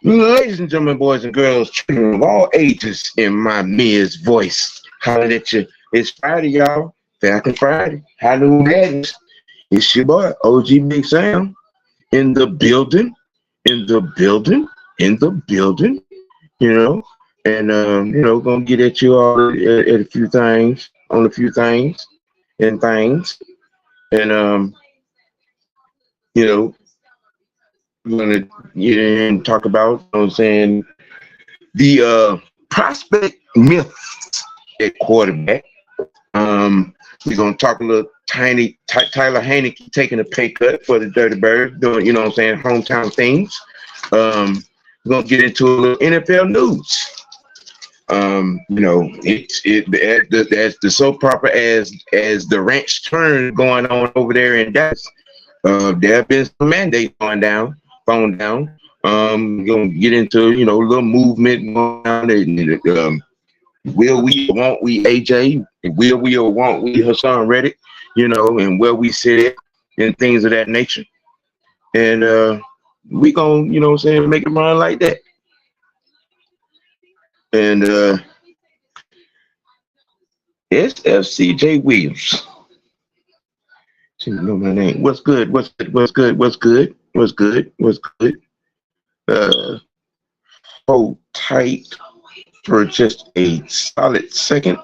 Ladies and gentlemen, boys and girls, children of all ages, in my Mia's voice, hollering at you. It's Friday, y'all. Falcon Friday. HighNoon Madness. It's your boy, OG Big Sam, in the building, in the building, in the building, you know. And, gonna get at you all at a few things, on a few things and things. And, you know, we're gonna get in and talk about, you know what I'm saying, the prospect myth at quarterback. We're gonna talk a little tiny Tyler Heinikie taking a pay cut for the Dirty Birds, doing, you know what I'm saying, hometown things. We're gonna get into a little NFL news. That's the soap opera as the ranch turn going on over there in Dallas. There have been some mandates going down, phone down. Gonna get into, a little movement going on. Will we or won't we AJ? Will we or won't we Hassan Reddick? And where we sit at and things of that nature. And we gonna, make it run like that. And SFCJ Williams. You know my name. What's good? What's good? What's good? What's good? What's good? What's good? Hold tight for just a solid second.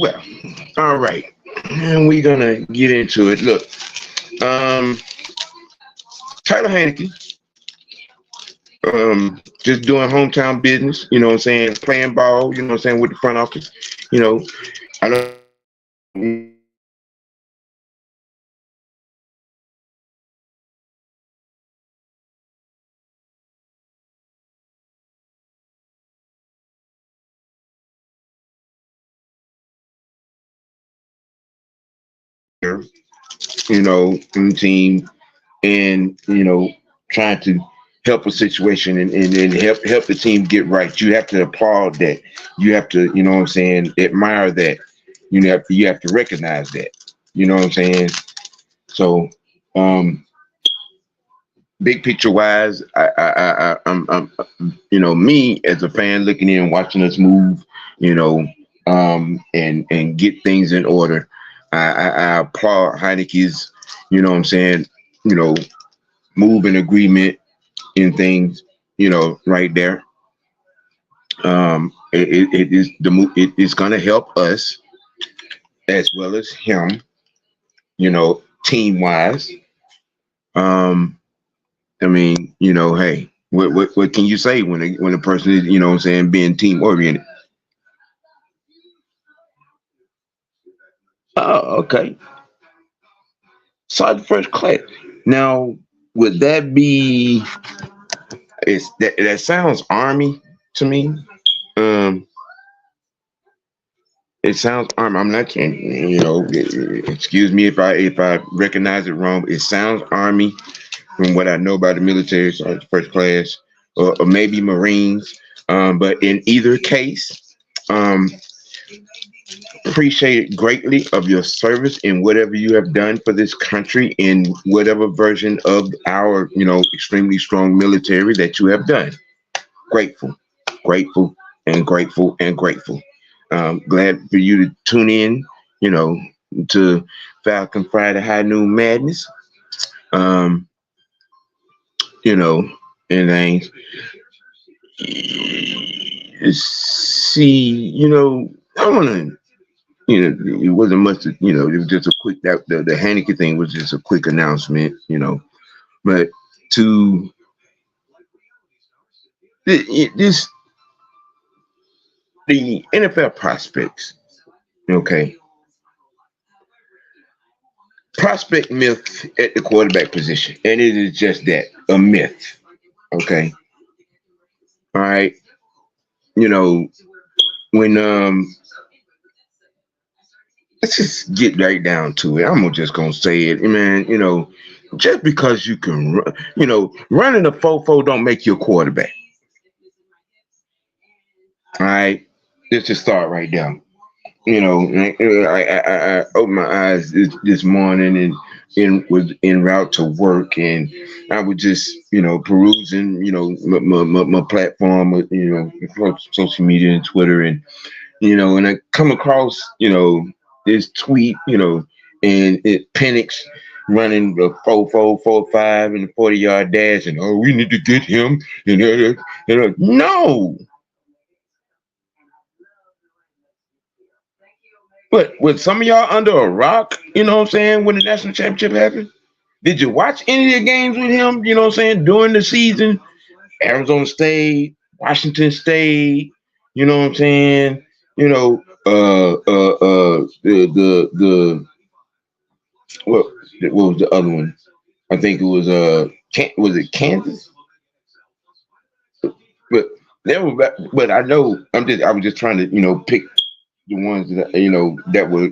Well, all right, and we're gonna get into it. Look, Tyler Heinikie, just doing hometown business, playing ball, with the front office. I don't team, and trying to help a situation and help the team get right. You have to applaud that. You have to, admire that. You have to recognize that. You know what I'm saying? So, big picture wise, I'm me as a fan looking in, watching us move, and get things in order. I applaud Heineke's, move in agreement in things, right there. It is the move. It is going to help us as well as him, team wise. Hey, what can you say when a person is, being team oriented? Oh, okay. Sergeant first class. Now, would that be? That sounds army to me. Um, it sounds army. I'm not saying, excuse me if I recognize it wrong. It sounds army from what I know about the military, sergeant first class, or maybe Marines. But in either case, um, appreciate it greatly of your service in whatever you have done for this country in whatever version of our, extremely strong military that you have done. Grateful, grateful, and grateful, and grateful. Glad for you to tune in, to Falcon Friday HighNoon Madness. Um, and things. See, I want to, it wasn't much, it was just a quick, that the Heinikie thing was just a quick announcement, but to this, the NFL prospects, okay, prospect myth at the quarterback position, and it is just that, a myth, okay, all right, when let's just get right down to it. I'm just gonna say it, man. just because you can run, running a 4-4 don't make you a quarterback. All right, let's just start right there. I opened my eyes this morning and was en route to work, and I was just perusing my platform, social media and Twitter, and I come across this tweet, and it Penix running a 4-4, 4-5 and a 40-yard dash, and we need to get him, no. But with some of y'all under a rock, you know what I'm saying, when the national championship happened? Did you watch any of the games with him, you know what I'm saying, during the season? Arizona State, Washington State, you know what I'm saying? The what was the other one? I think it was was it Kansas? But but I know I was just trying to pick the ones that that were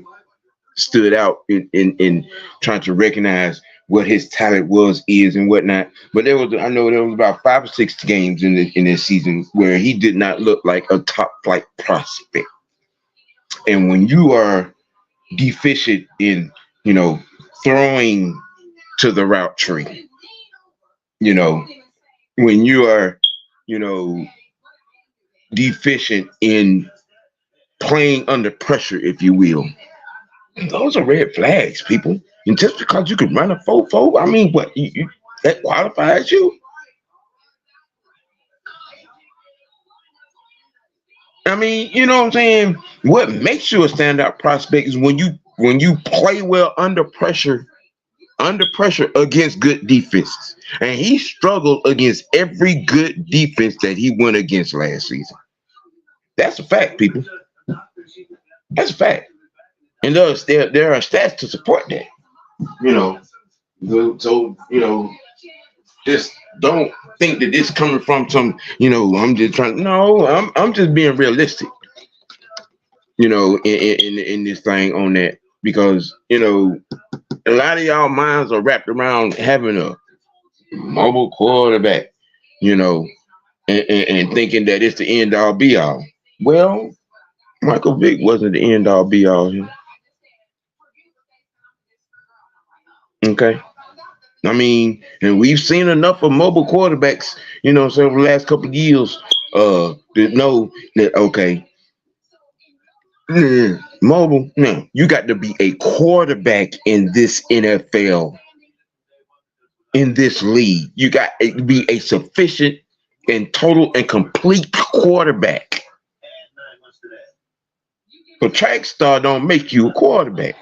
stood out in trying to recognize what his talent is and whatnot. But I know there was about 5 or 6 games in this season where he did not look like a top flight prospect. And when you are deficient in throwing to the route tree, when you are deficient in playing under pressure, if you will, those are red flags, people. And just because you can run a 4-4, I mean, what that qualifies you? I mean, you know what I'm saying? What makes you a standout prospect is when you play well under pressure against good defenses. And he struggled against every good defense that he went against last season. That's a fact, people. That's a fact. And there are stats to support that. So just don't think that this coming from some, I'm just trying. No, I'm just being realistic. In this thing on that, because a lot of y'all minds are wrapped around having a mobile quarterback, and thinking that it's the end all be all. Well, Michael Vick wasn't the end all be all here. Okay. I mean, and we've seen enough of mobile quarterbacks, so over the last couple of years, to know that okay, mobile. No, you got to be a quarterback in this NFL, in this league. You got to be a sufficient and total and complete quarterback. But track star don't make you a quarterback.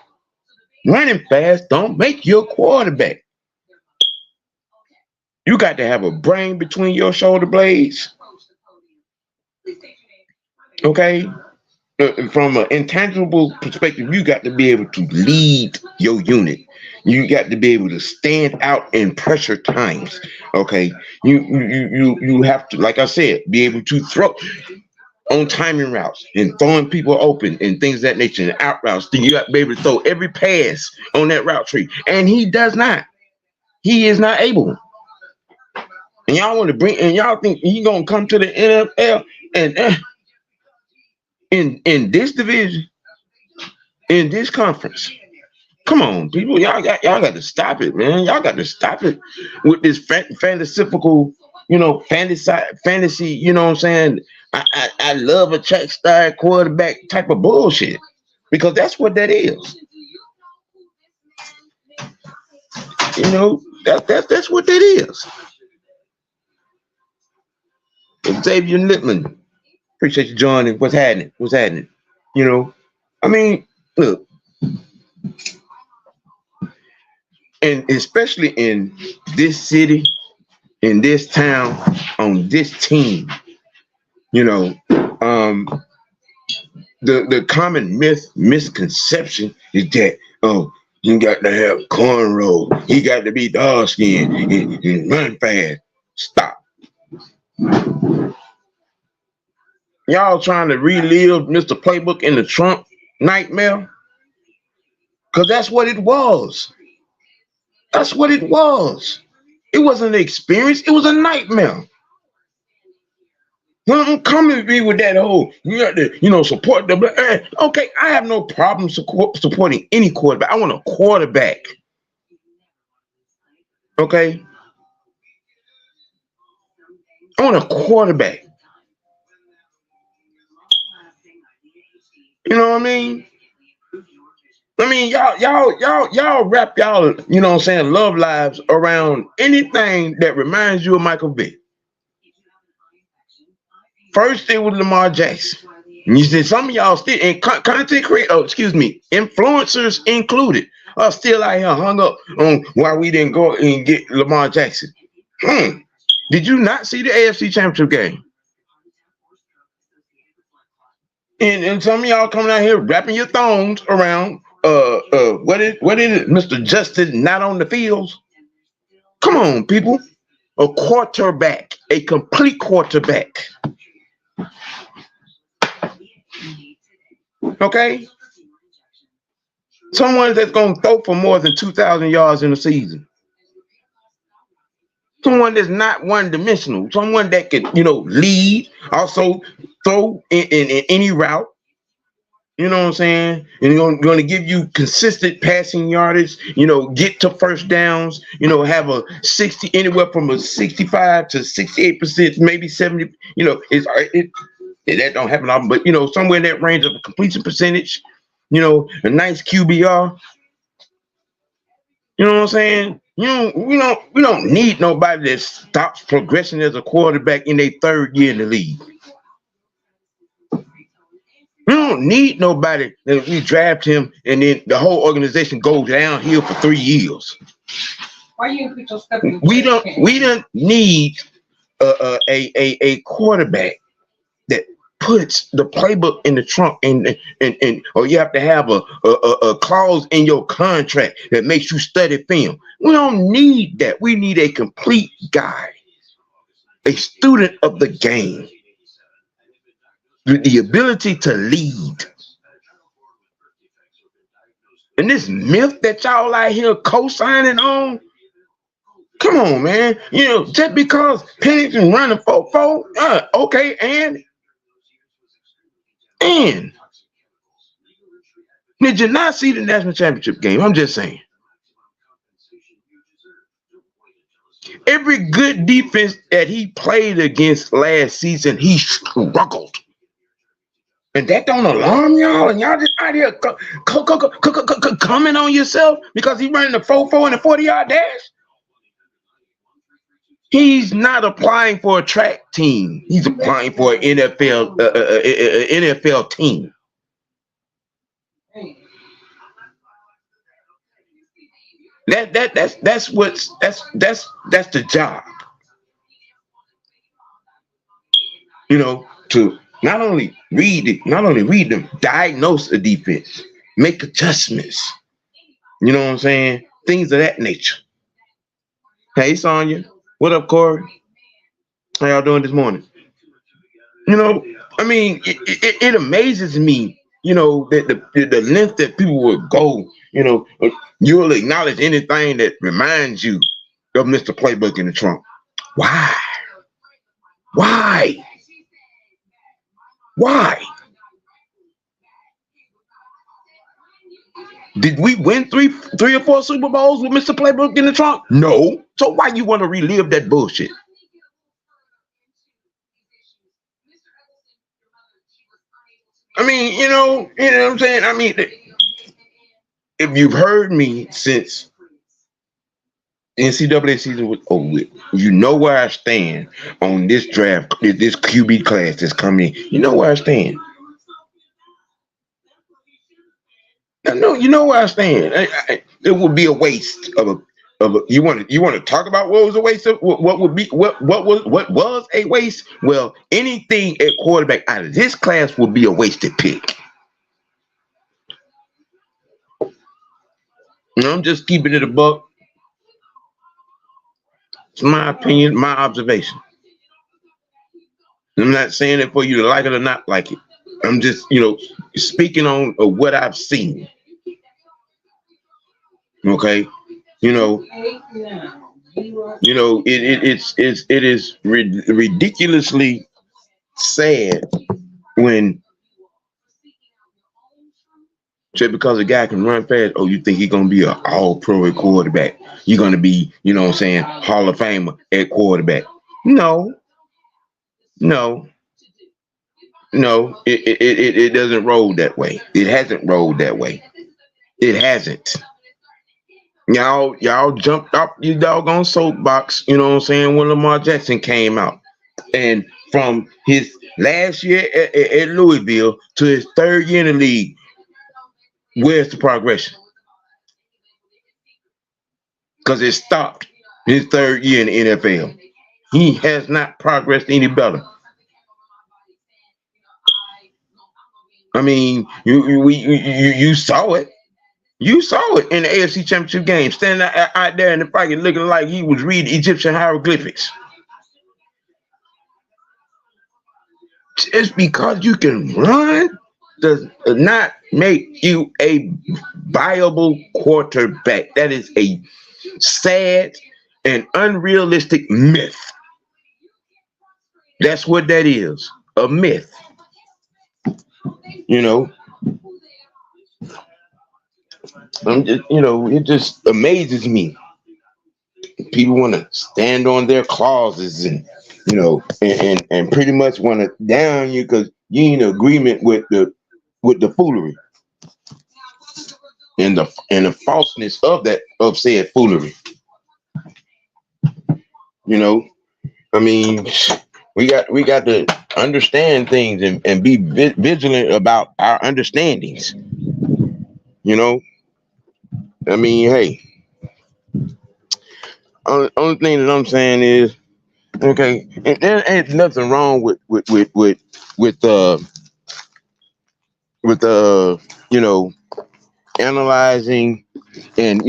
Running fast don't make you a quarterback. You got to have a brain between your shoulder blades. Okay? From an intangible perspective, you got to be able to lead your unit. You got to be able to stand out in pressure times. Okay? You have to, like I said, be able to throw on timing routes and throwing people open and things of that nature and out routes. Then you got to be able to throw every pass on that route tree. And he does not. He is not able. And y'all want to and y'all think he's gonna come to the NFL and in this division, in this conference. Come on, people, y'all got to stop it, man. Y'all got to stop it with this fantastical, fantasy. You know what I'm saying? I love a track star quarterback type of bullshit, because that's what that is. That's what that is. Xavier Littman, appreciate you joining. What's happening? I mean, look, and especially in this city, in this town, on this team, the common misconception is that you got to have cornrow, he got to be dark skinned and run fast. Stop. Y'all trying to relive Mr. Playbook in the Trump nightmare? Because that's what it was. That's what it was. It wasn't an experience. It was a nightmare. Don't come at me with that whole, you got to, support the. Okay, I have no problem supporting any quarterback. I want a quarterback. Okay? I want a quarterback. You know what I mean? Y'all wrap y'all, love lives around anything that reminds you of Michael Vick. First, it was Lamar Jackson. And you said some of y'all still, and content creators, influencers included, are still out here hung up on why we didn't go and get Lamar Jackson. Did you not see the AFC Championship game? And some of y'all coming out here wrapping your thongs around what is it, Mr. Justin not on the fields? Come on, people. A quarterback, a complete quarterback. Okay? Someone that's going to throw for more than 2,000 yards in a season. Someone that's not one-dimensional. Someone that can, lead, also throw in any route. You know what I'm saying? And going to give you consistent passing yardage, get to first downs, have a 60, anywhere from a 65 to 68%, maybe 70, that don't happen often, but somewhere in that range of a completion percentage, a nice QBR. You know what I'm saying? We don't need nobody that stops progressing as a quarterback in their third year in the league. We don't need nobody that we draft him and then the whole organization goes downhill for 3 years. Why you put your stuff? We don't need a quarterback that puts the playbook in the trunk and or you have to have a clause in your contract that makes you study film. We don't need that. We need a complete guy, a student of the game, with the ability to lead. And this myth that y'all out here co-signing on, come on, man. Just because Pennington running 4-4, okay, and did you not see the national championship game? I'm just saying. Every good defense that he played against last season, he struggled. And that don't alarm y'all, and y'all just out here coming on yourself because he's running the 4-4 and the 40-yard dash. He's not applying for a track team. He's applying for an NFL team. That's the job. To not only read them, diagnose a defense, make adjustments. You know what I'm saying? Things of that nature. Hey, Sonya. What up, Corey? How y'all doing this morning? It amazes me, that the length that people would go, you'll acknowledge anything that reminds you of Mr. Playbook in the trunk. Why? Did we win three or four Super Bowls with Mr. Playbook in the trunk? No. So why you want to relive that bullshit? You know what I'm saying? If you've heard me since NCAA season was over with, you know where I stand on this draft, this QB class that's coming. You know where I stand. No, you know where I stand. It would be a waste of you want to talk about what was a waste of what was a waste? Well, anything at quarterback out of this class would be a wasted pick. I'm just keeping it a buck. It's my opinion, my observation. I'm not saying it for you to like it or not like it. I'm just, speaking on what I've seen. Okay, You know, it is ridiculously sad when just because a guy can run fast, oh, you think he's gonna be an all pro at quarterback. You're gonna be, what I'm saying, Hall of Famer at quarterback. No, no, no, it doesn't roll that way. It hasn't rolled that way. It hasn't. Y'all jumped up your doggone soapbox, you know what I'm saying, when Lamar Jackson came out. And from his last year at Louisville to his third year in the league, where's the progression? Because it stopped his third year in the NFL. He has not progressed any better. I mean, you saw it. You saw it in the AFC Championship game, standing out there in the pocket looking like he was reading Egyptian hieroglyphics. Just because you can run does not make you a viable quarterback. That is a sad and unrealistic myth. That's what that is, a myth. You know, it just amazes me. People want to stand on their clauses and and pretty much want to down you because you in agreement with the foolery and the falseness of said foolery. I mean, we got to understand things and be vigilant about our understandings. I mean, hey, only thing that I'm saying is, okay, and there ain't nothing wrong with analyzing and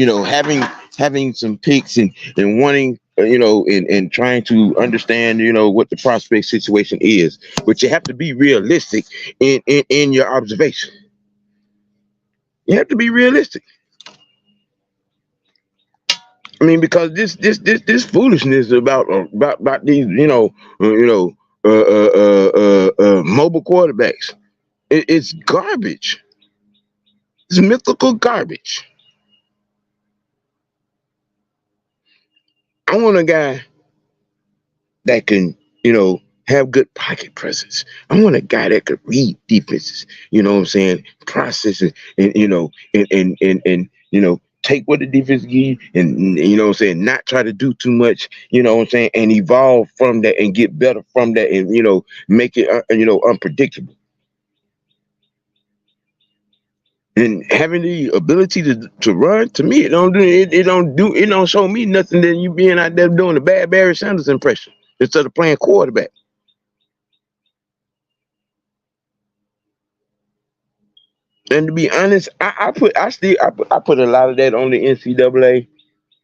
having some picks and wanting and trying to understand what the prospect situation is, but you have to be realistic in your observation. You have to be realistic. I mean, because this foolishness about these mobile quarterbacks, it's garbage. It's mythical garbage. I want a guy that can have good pocket presence. I want a guy that could read defenses. You know what I'm saying? Process it, and take what the defense give you and what I'm saying, not try to do too much, what I'm saying, and evolve from that and get better from that and make it unpredictable. And having the ability to run, to me, it don't show me nothing than you being out there doing a bad Barry Sanders impression instead of playing quarterback. And to be honest, I put a lot of that on the NCAA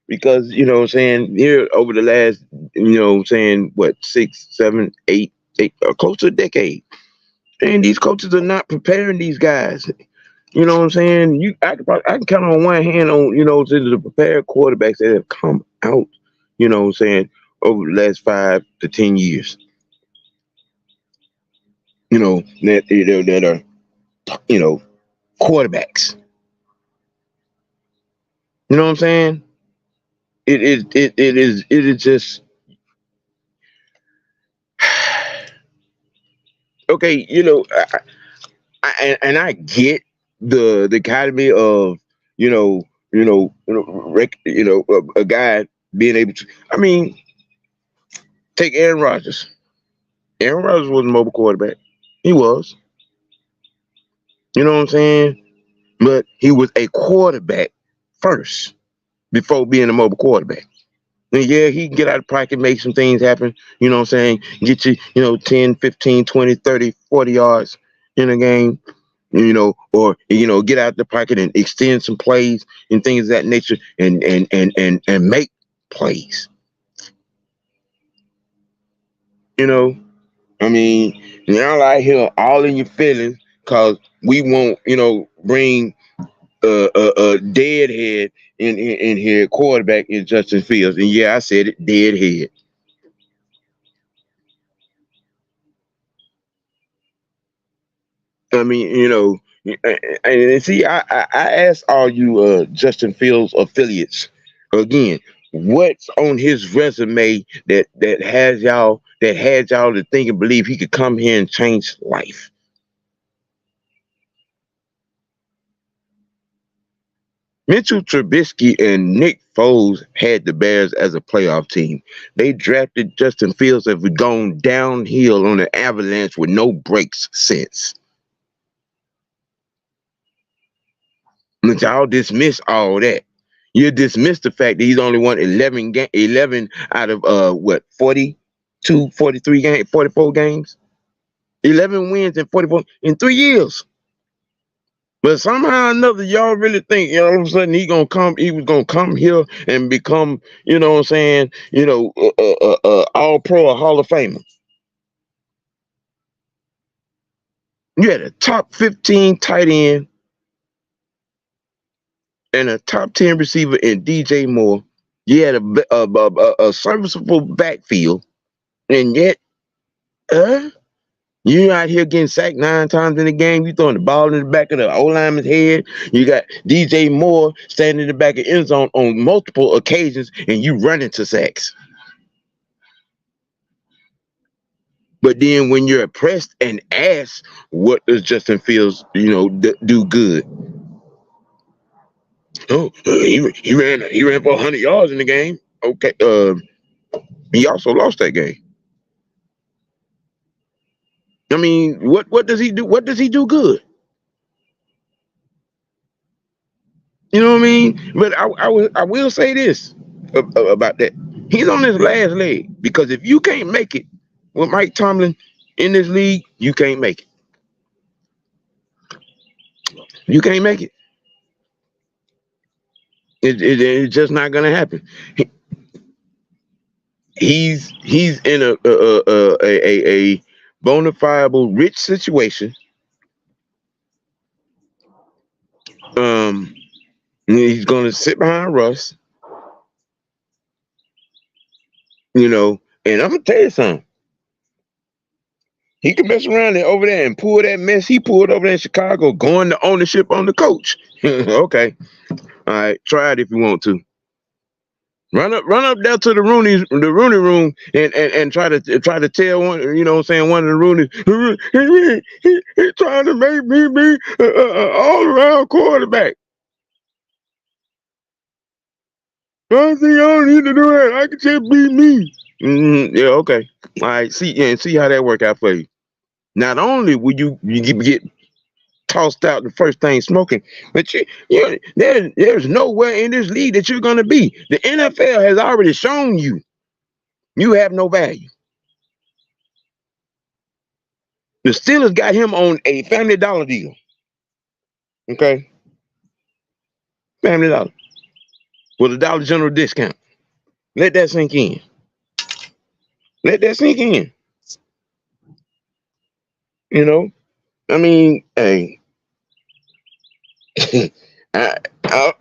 because what I'm saying, here over the last what I'm saying, what, 6, 7, 8, close to a decade, and these coaches are not preparing these guys. You know what I'm saying? I can count on one hand on the prepared quarterbacks that have come out. You know what I'm saying, over the last 5 to 10 years. That are quarterbacks. You know what I'm saying? It is just okay. I get the dichotomy of a guy being able to. I mean, take Aaron Rodgers. Aaron Rodgers was a mobile quarterback. He was. You know what I'm saying? But he was a quarterback first before being a mobile quarterback. And yeah, he can get out of pocket, make some things happen. You know what I'm saying? Get you, 10, 15, 20, 30, 40 yards in a game, or, get out the pocket and extend some plays and things of that nature and make plays. I mean, y'all out here all in your feelings because we won't, bring deadhead in here quarterback is Justin Fields. And yeah, I said it, deadhead. I mean, and see, I asked all you Justin Fields affiliates again, what's on his resume that had y'all to think and believe he could come here and change life? Mitchell Trubisky and Nick Foles had the Bears as a playoff team. They drafted Justin Fields have gone downhill on an avalanche with no brakes since. But y'all dismiss all that. You dismiss the fact that he's only won 11 out of what, 42, 43 games, 44 games? 11 wins in 44 in 3 years. But somehow or another, y'all really think, all of a sudden he was gonna come here and become, what I'm saying, all pro or Hall of Famer. You had a top 15 tight end and a top 10 receiver in DJ Moore. You had a serviceable backfield, and yet, you out here getting sacked 9 times in the game. You throwing the ball in the back of the O-lineman's head. You got DJ Moore standing in the back of the end zone on multiple occasions, and you run into sacks. But then when you're pressed and asked, what does Justin Fields, do good? Oh, he ran for 100 yards in the game. Okay, he also lost that game. I mean, what does he do? What does he do good? You know what I mean? But I will say this about that. He's on his last leg, because if you can't make it with Mike Tomlin in this league, you can't make it. You can't make it. It's just not gonna happen. He's in a bona fide rich situation. He's gonna sit behind Russ. And I'm gonna tell you something. He can mess around over there and pull that mess he pulled over there in Chicago, going to ownership on the coach. Okay, all right, try it if you want to. Run up there to the Rooney room and try to tell one, one of the Rooney, he trying to make me be all around quarterback. I don't think I don't need to do that. I can just be me. Yeah, okay. All right, see how that work out for you. Not only will you get tossed out the first thing smoking, but there's nowhere in this league that you're gonna be. The NFL has already shown you have no value. The Steelers got him on a Family Dollar deal. Okay, Family Dollar with a Dollar General discount. Let that sink in. Let that sink in. I mean, hey.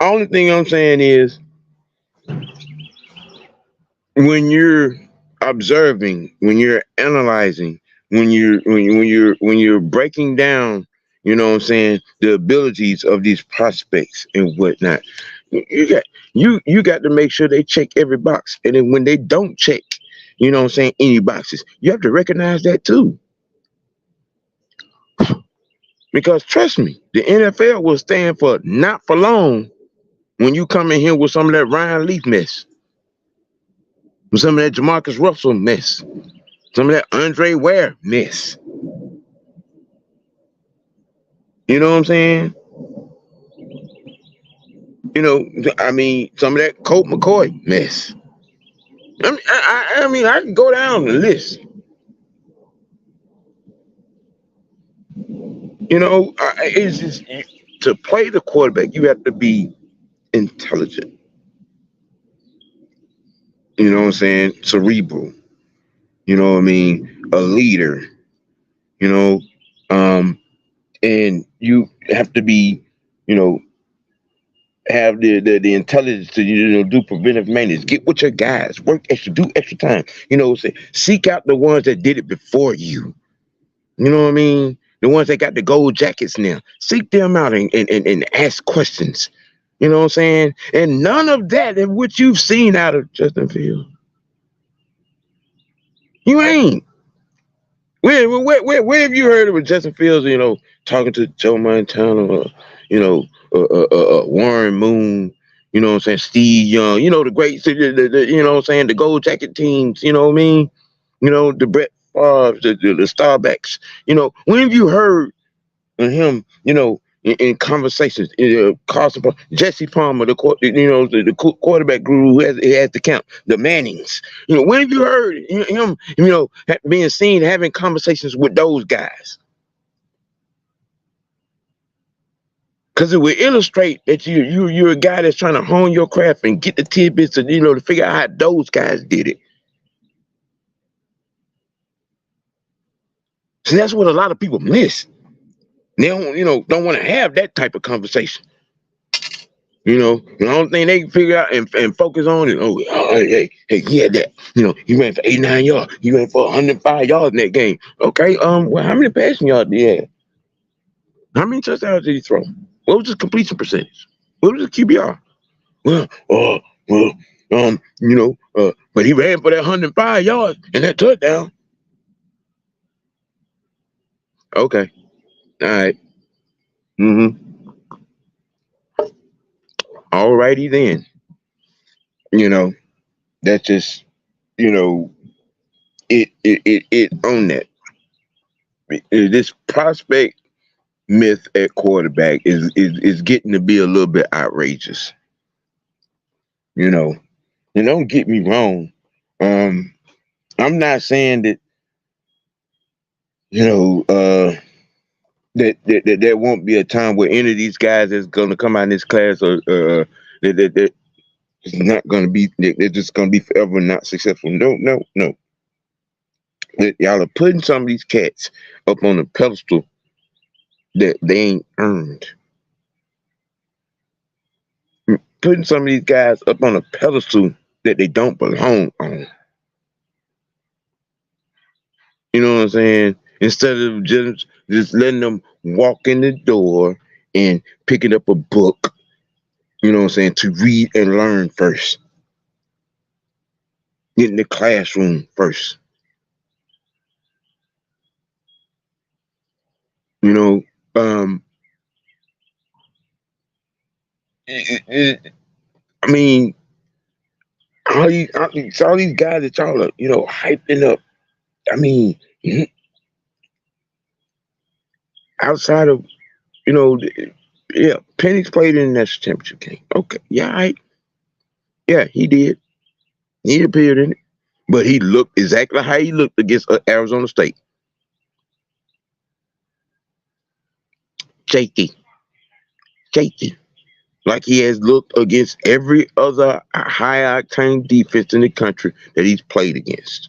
Only thing I'm saying is, when you're observing, when you're analyzing, when you're breaking down, the abilities of these prospects and whatnot, you got to make sure they check every box. And then when they don't check, any boxes, you have to recognize that too. Because trust me, the NFL will stand for not for long when you come in here with some of that Ryan Leaf mess, with some of that Jamarcus Russell mess, some of that Andre Ware mess. You know what I'm saying? I mean, some of that Colt McCoy mess. I mean, I can go down the list. It's just, to play the quarterback, you have to be intelligent. You know what I'm saying? Cerebral. You know what I mean? A leader. And you have to be, have the intelligence to do preventive maintenance. Get with your guys, work extra, do extra time. Say, seek out the ones that did it before you. You know what I mean? The ones that got the gold jackets now. Seek them out and ask questions. You know what I'm saying? And none of that is what you've seen out of Justin Fields. You ain't. Where have you heard of Justin Fields, talking to Joe Montana or, Warren Moon, you know what I'm saying, Steve Young, the great, you know what I'm saying, the gold jacket teams, you know what I mean? The Brett Favre, the Starbacks. When have you heard of him, in conversations, Carson, Jesse Palmer, the quarterback guru who has the count, the Mannings. When have you heard him, being seen having conversations with those guys? Because it will illustrate that you're a guy that's trying to hone your craft and get the tidbits to figure out how those guys did it. So that's what a lot of people miss. They don't want to have that type of conversation. The only thing they can figure out and focus on is, hey, he had that. He ran for 89 yards. He ran for 105 yards in that game. Okay, well, how many passing yards did he have? How many touchdowns did he throw? What was his completion percentage? What was his QBR? But he ran for that 105 yards and that touchdown. Okay, all right. All righty then. That's just, it on that. This prospect myth at quarterback is getting to be a little bit outrageous. And don't get me wrong. I'm not saying that, that there won't be a time where any of these guys is going to come out in this class or that it's not going to be, they're just going to be forever not successful. No. Y'all are putting some of these cats up on a pedestal that they ain't earned. Putting some of these guys up on a pedestal that they don't belong on. You know what I'm saying? Instead of just letting them walk in the door and picking up a book, you know what I'm saying, to read and learn first. Get in the classroom first. I mean, all these guys that y'all are, hyping up. I mean, outside of, yeah, Penix played in the national championship game. Okay, yeah, yeah, he did. He appeared in it, but he looked exactly how he looked against Arizona State. Shaky, like he has looked against every other high octane defense in the country that he's played against.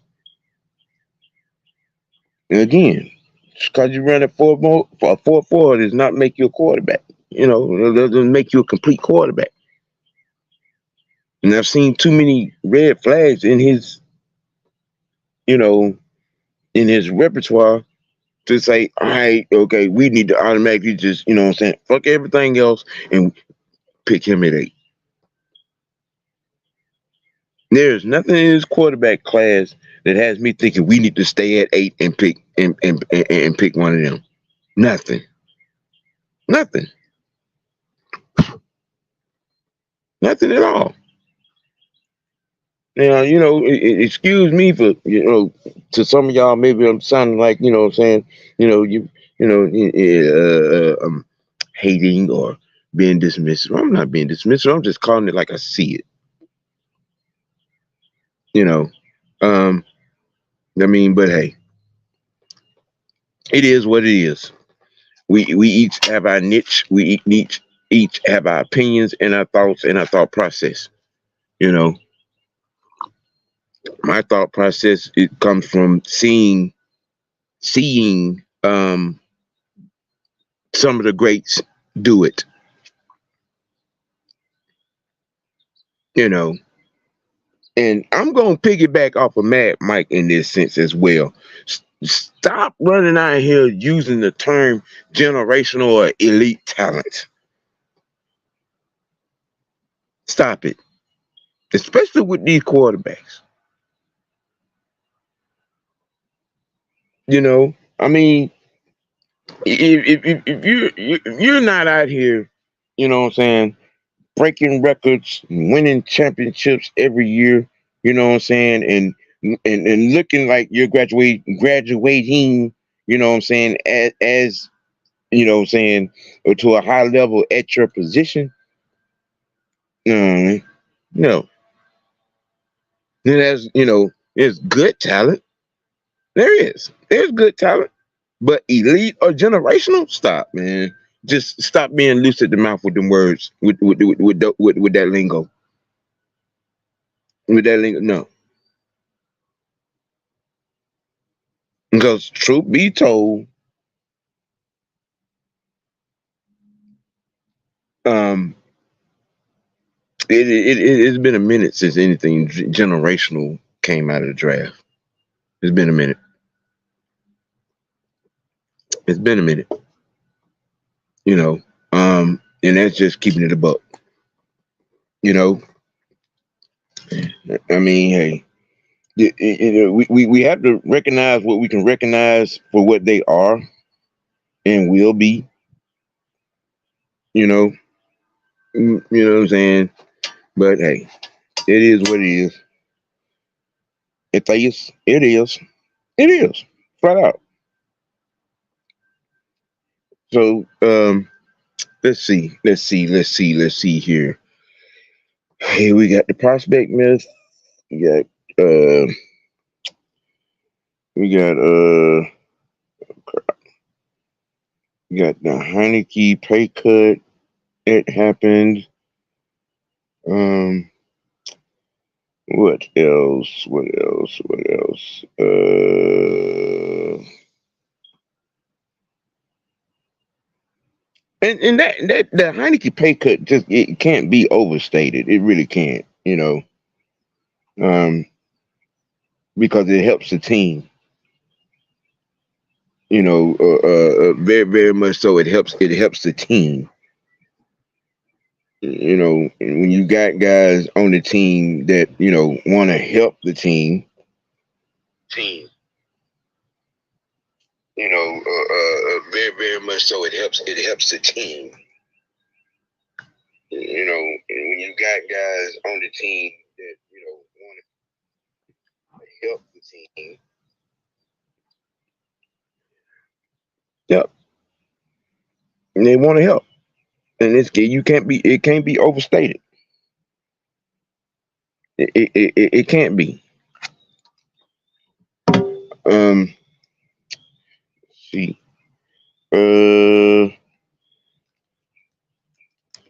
And again, just because you run a 4-4 does not make you a quarterback. It doesn't make you a complete quarterback. And I've seen too many red flags in his, in his repertoire to say, all right, okay, we need to automatically just, fuck everything else and pick him at 8. There's nothing in this quarterback class that has me thinking we need to stay at 8 and pick and pick one of them. Nothing. Nothing at all. Now, excuse me for, to some of y'all, maybe I'm sounding like, saying, hating or being dismissive. I'm not being dismissive. I'm just calling it like I see it. But hey, it is what it is. We each have our niche. We each have our opinions and our thoughts and our thought process. My thought process, it comes from seeing some of the greats do it. you know. And I'm gonna piggyback off of Mad Mike in this sense as well. Stop running out here using the term generational or elite talent. Stop it, especially with these quarterbacks. I mean, if you're not out here, what I'm saying, breaking records, winning championships every year, what I'm saying, and looking like you're graduating, what I'm saying, as what I'm saying, to a high level at your position, um, no, then there's good talent. There's good talent, but elite or generational, stop, man. Just stop being loose at the mouth with them words, with that lingo, No, because truth be told, um, it's been a minute since anything generational came out of the draft. It's been a minute. It's been a minute. You know, and that's just keeping it a buck. You know, I mean, hey, we have to recognize what we can recognize for what they are and will be. You know, you know what I'm saying. But hey, it is what it is. It is. It is. It is. Flat out. So let's see. Let's see here. Hey, we got the prospect myth. We got uh we got we got the Heinikie pay cut. It happened. Um what else? What else? What else? And that the Heinikie pay cut, just it can't be overstated. It really can't, um, because it helps the team. Very very much so. It helps the team. And when you got guys on the team that want to help the team. Very very much so. It helps the team. And when you got guys on the team that want to help the team. Yep, and they want to help, and it can't be overstated. It can't be. Um, see,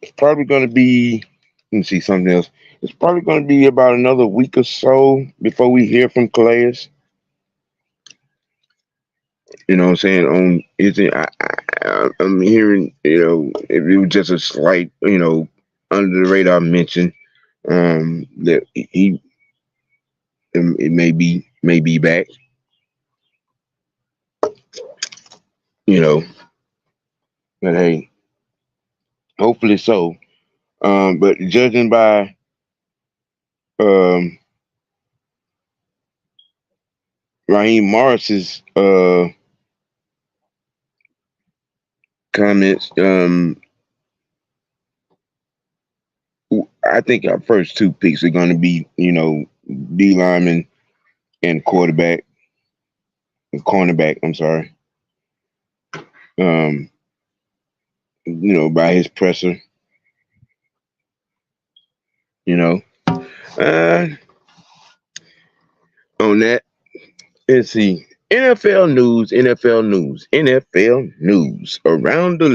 it's probably going to be. Let me see something else. It's probably going to be about another week or so before we hear from Calais. You know what I'm saying? On is it? I'm hearing. If it was just a slight, under the radar mention, that it may be back. But hey, hopefully so. But judging by um, Raheem Morris's comments, I think our first two picks are going to be, D lineman and cornerback. I'm sorry. Um, by his presser. You know, uh, on that, let's see. NFL news around the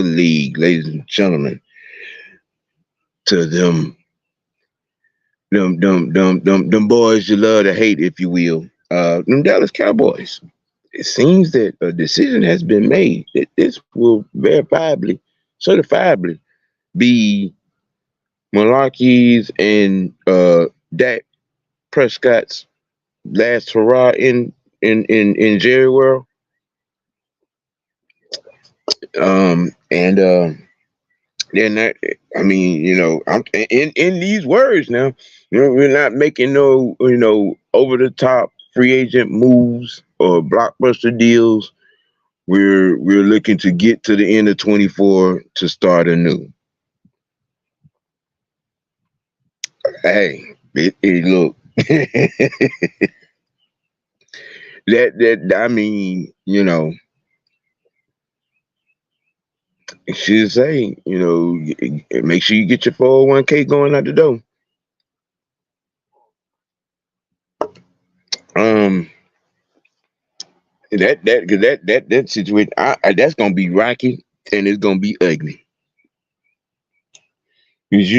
league, ladies and gentlemen. To them boys you love to hate, if you will. Them Dallas Cowboys. It seems that a decision has been made that this will certifiably be Malarkey's and Dak Prescott's last hurrah in Jerry World. And then that, I mean, I'm in these words now. We're not making no, over the top free agent moves or blockbuster deals. We're looking to get to the end of 24 to start anew. Hey, it look that I mean, it should say, make sure you get your 401k going out the door. Um, that situation, that's gonna be rocky and it's gonna be ugly. Because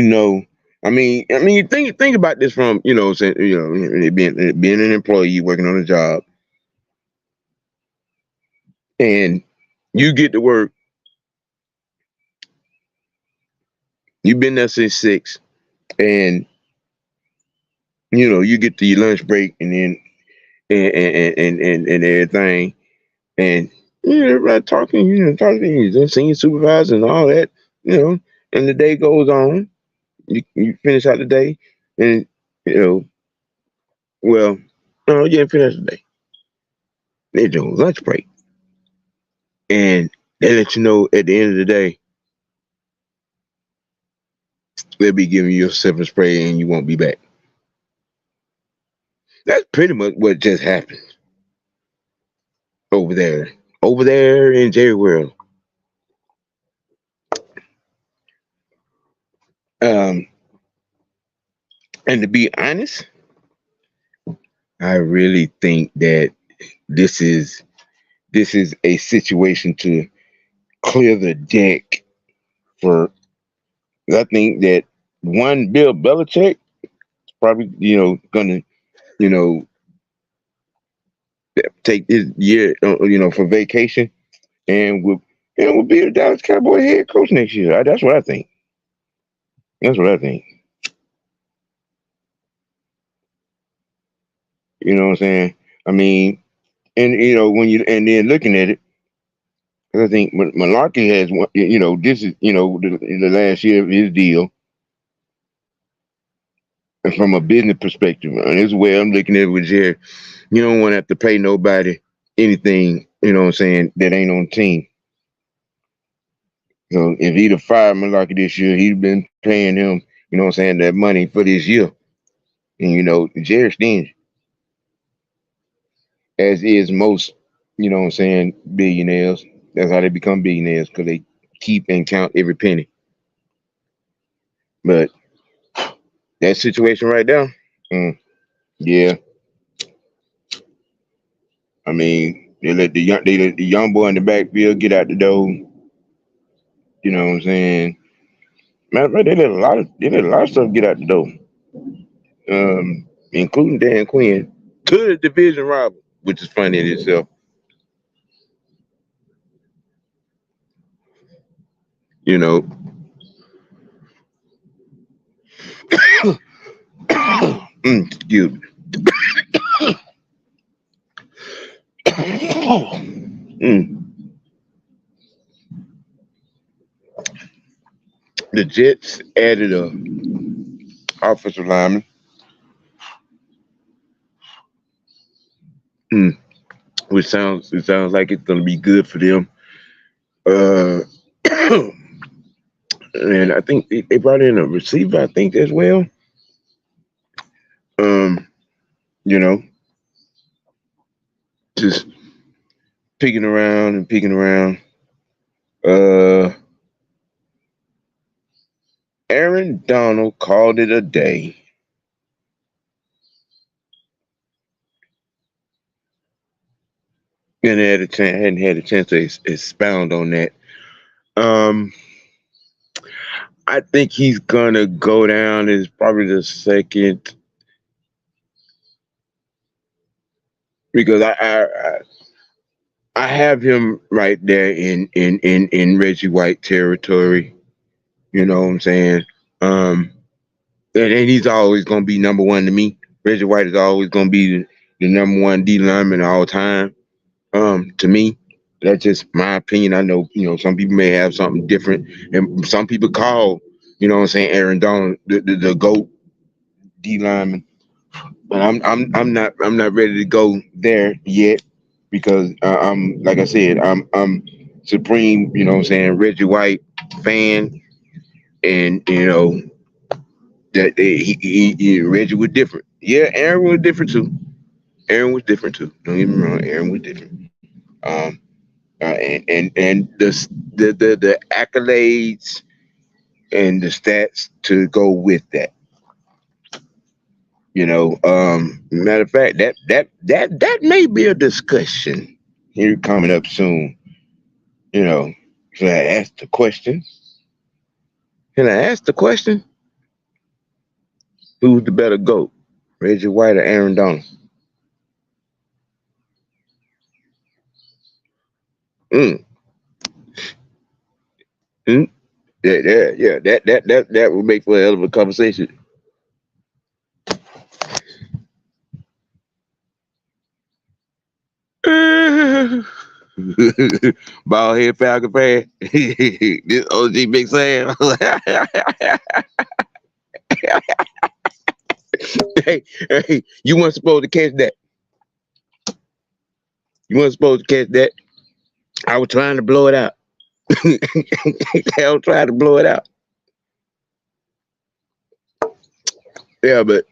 think about this from being an employee working on a job, and you get to work. You've been there since 6, and you get to your lunch break, and then and everything, and everybody talking, talking to you, the senior supervisor and all that, and the day goes on. You finish out the day, and well, no, you didn't finish the day. They do lunch break, and they let you know at the end of the day they'll be giving you a severance spray, and you won't be back. That's pretty much what just happened over there in Jerry World. Um, and to be honest, I really think that this is a situation to clear the deck for. I think that one Bill Belichick probably gonna you know take this year for vacation and will be the Dallas Cowboy head coach next year. That's what I think. That's what I think. You know what I'm saying? I mean, and when you and then looking at it, I think Malarkey has one. This is the last year of his deal, and from a business perspective, and this is where I'm looking at it with Jerry. You don't want to have to pay nobody anything. You know what I'm saying? That ain't on the team. So if he'd have fired Malarkey this year, he'd been paying him. You know what I'm saying? That money for this year, and Jerry stingy, as is most. You know what I'm saying? Billionaires. That's how they become billionaires because they keep and count every penny. But that situation right there, yeah. I mean, they let the young boy in the backfield get out the door. You know what I'm saying? Matter of fact, they let a lot of stuff get out the door, including Dan Quinn to the division rival, which is funny in itself. You know, excuse me. Mm. The Jets added a offensive lineman, which sounds like it's gonna be good for them. Uh, and I think they brought in a receiver, I think, as well. Um, you know, just picking around and picking around. Uh, Aaron Donald called it a day. And hadn't had a chance to expound on that. Um, I think he's gonna go down as probably the second because I have him right there in Reggie White territory. You know what I'm saying? and he's always gonna be number one to me. Reggie White is always gonna be the number one D lineman all time. To me, that's just my opinion. I know, some people may have something different, and some people call, what I'm saying, Aaron Donald the GOAT D lineman. But I'm not ready to go there yet because I'm like I said, I'm supreme, what I'm saying, Reggie White fan, and that Reggie was different. Yeah, Aaron was different too. Aaron was different too. Don't get me wrong, Aaron was different. Um, and the accolades and the stats to go with that. Matter of fact, that may be a discussion here coming up soon. Should I ask the question? Can I ask the question? Who's the better GOAT, Reggie White or Aaron Donald? Mm, mm, yeah. That would make for a hell of a conversation. Bald head Falcon fan. This OG Big Sam. hey, you weren't supposed to catch that. You weren't supposed to catch that. I was trying to blow it out. I was trying to blow it out. Yeah, but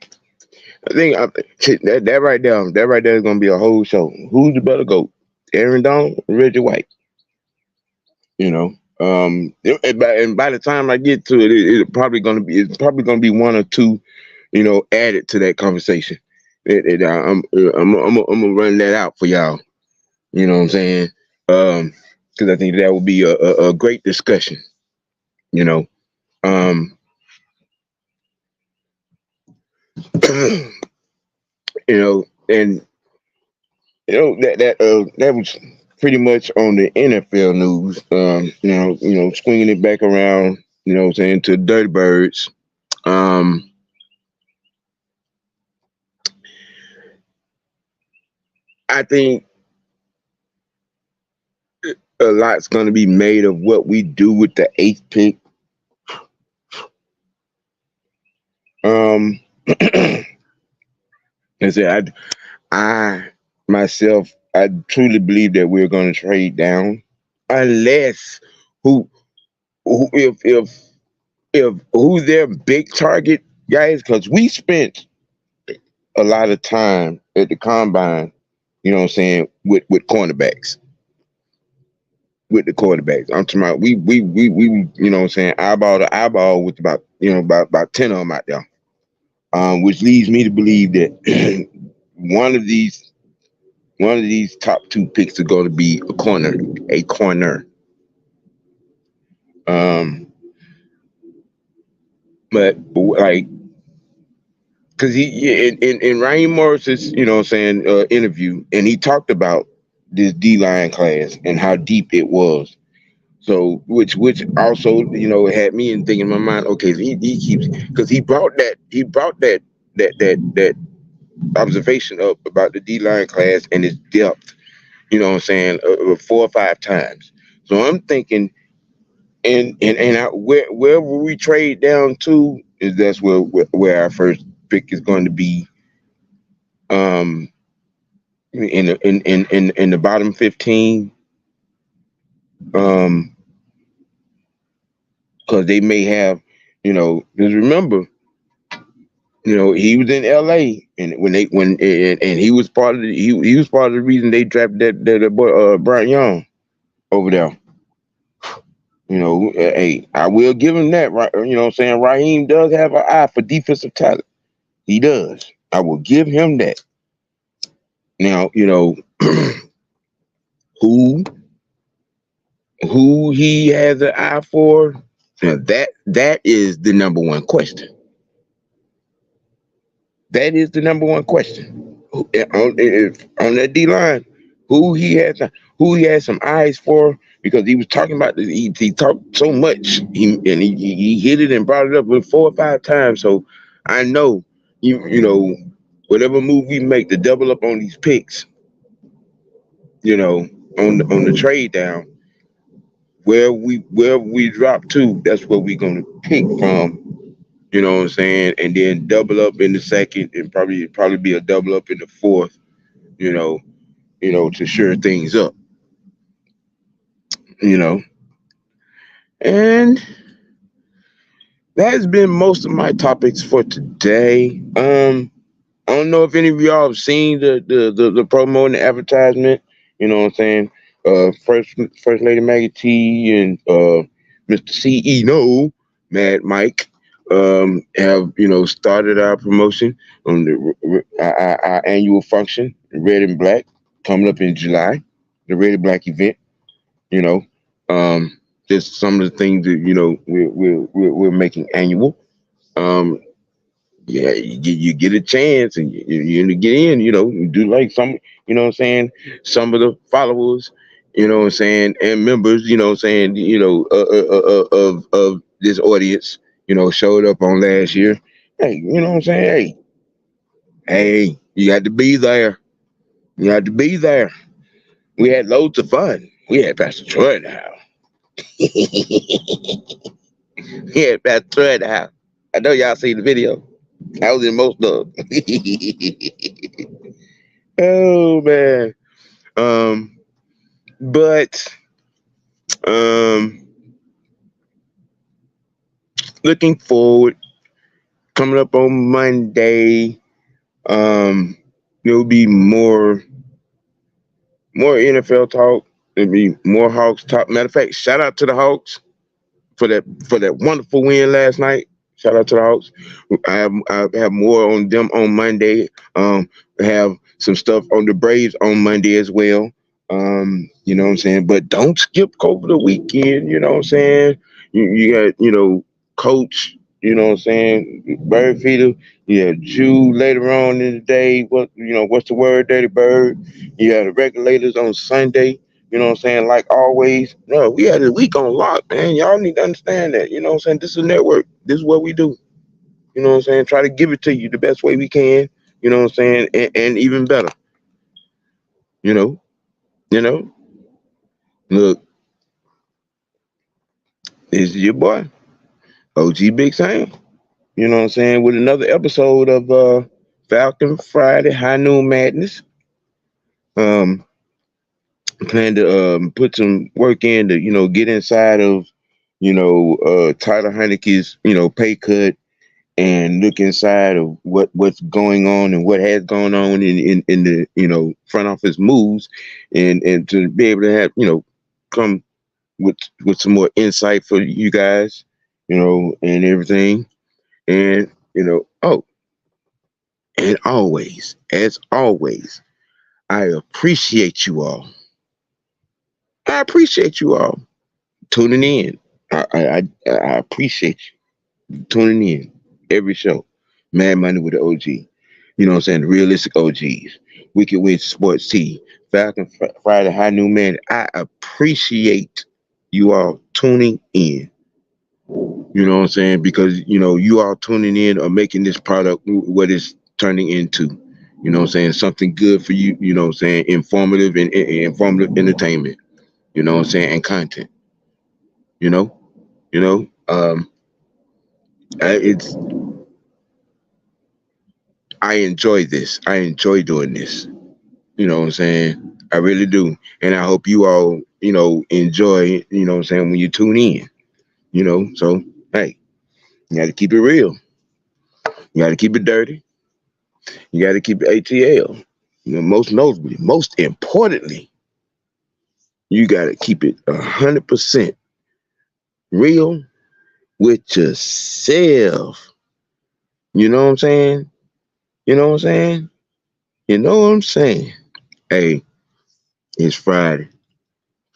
I think that right there is gonna be a whole show. Who's the better GOAT? Aaron Donald or Reggie White? And by the time I get to it, it's probably gonna be one or two, added to that conversation. I'm gonna run that out for y'all. You know what I'm saying? Because I think that would be a great discussion. You know, um, and that was pretty much on the NFL news. Swinging it back around. What I'm saying, to Dirty Birds. Um, I think a lot's going to be made of what we do with the eighth pick. I said, I myself, I truly believe that we're going to trade down, unless if who's their big target guys, because we spent a lot of time at the combine, what I'm saying, with cornerbacks. With the quarterbacks, I'm talking about we what I'm saying, eyeball to eyeball with about 10 of them out there, which leads me to believe that one of these top two picks are going to be a corner. But like, because he in Raheem Morris's interview, and he talked about this D line class and how deep it was. So which also had me in thinking in my mind, okay, he keeps, because he brought that observation up about the D line class and its depth, 4 or 5 times. So I'm thinking, wherever we trade down to, is that's where our first pick is going to be, in the bottom 15, because they may have, because remember, he was in LA, and he was part of he was part of the reason they drafted that boy Bryant Young over there. Hey, I will give him that, right? What I'm saying, Raheem does have an eye for defensive talent. He does. I will give him that. Now, who he has an eye for, that is the number one question. That is the number one question. On that D line, who he has some eyes for, because he was talking about this, he talked so much, he hit it and brought it up with 4 or 5 times. So I know you know whatever move we make to double up on these picks, you know, on the trade down, where we drop to, that's where we're gonna pick from. You know what I'm saying? And then double up in the second, and probably be a double up in the fourth. You know, to sure things up. You know, and that has been most of my topics for today. I don't know if any of y'all have seen the promo and the advertisement. You know what I'm saying? First Lady Maggie T and Mr. CEO Mad Mike have started our promotion on our annual function, Red and Black, coming up in July, the Red and Black event. You know, just some of the things that we're making annual. Um, yeah, you get a chance and you get in, you do like some, what I'm saying, some of the followers, what I'm saying, and members, what I'm saying, of this audience, showed up on last year. Hey, what I'm saying? Hey, you got to be there. You had to be there. We had loads of fun. We had Pastor Troy in the house. We had Pastor Troy in the house. I know y'all seen the video. I was in most of them. Oh man. Um, but um, looking forward, coming up on Monday, there'll be more NFL talk. There'll be more Hawks talk. Matter of fact, shout out to the Hawks for that wonderful win last night. Shout out to the Hawks. I have more on them on Monday. I have some stuff on the Braves on Monday as well. You know what I'm saying? But don't skip over the weekend, you know what I'm saying? You got, Coach, you know what I'm saying, Bird Feeder, yeah, Jew later on in the day. What's the word, Dirty Bird? You got the regulators on Sunday. You know what I'm saying? Like always, no, we had a week on lock, man. Y'all need to understand that. You know what I'm saying? This is a network. This is what we do. You know what I'm saying? Try to give it to you the best way we can. You know what I'm saying? And even better. You know. You know. Look, this is your boy, OG Big Sam. You know what I'm saying? With another episode of Falcon Friday High Noon Madness. Um, Plan to put some work in to get inside of Tyler Heineke's pay cut and look inside of what's going on and what has gone on in the front office moves and to be able to have come with some more insight for you guys and everything and and always as always I appreciate you all. I appreciate you all tuning in. I appreciate you tuning in every show. Mad Money with the OG. You know what I'm saying? The realistic OGs. Wicked Witch Sports T. Falcon Friday High Noon Man. I appreciate you all tuning in. You know what I'm saying? Because you all tuning in or making this product what it's turning into. You know what I'm saying? Something good for you, you know what I'm saying? Informative and informative entertainment. You know what I'm saying? And content. You know? You know? It's I enjoy this. I enjoy doing this. You know what I'm saying? I really do. And I hope you all, enjoy, what I'm saying, when you tune in. So hey, you gotta keep it real. You gotta keep it dirty. You gotta keep it ATL. Most notably, most importantly, you gotta keep it 100% real with yourself. You know what I'm saying? You know what I'm saying? You know what I'm saying? Hey, it's Friday.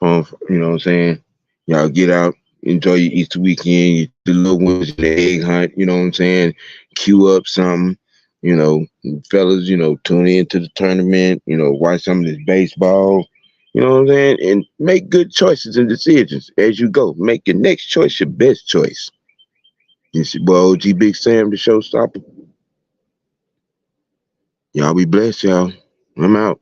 You know what I'm saying? Y'all get out, enjoy your Easter weekend, the little ones, the egg hunt, you know what I'm saying? Queue up something, you know, fellas, tune into the tournament, watch some of this baseball, you know what I'm saying? And make good choices and decisions as you go. Make your next choice your best choice. It's your boy OG Big Sam, the showstopper. Y'all be blessed, y'all. I'm out.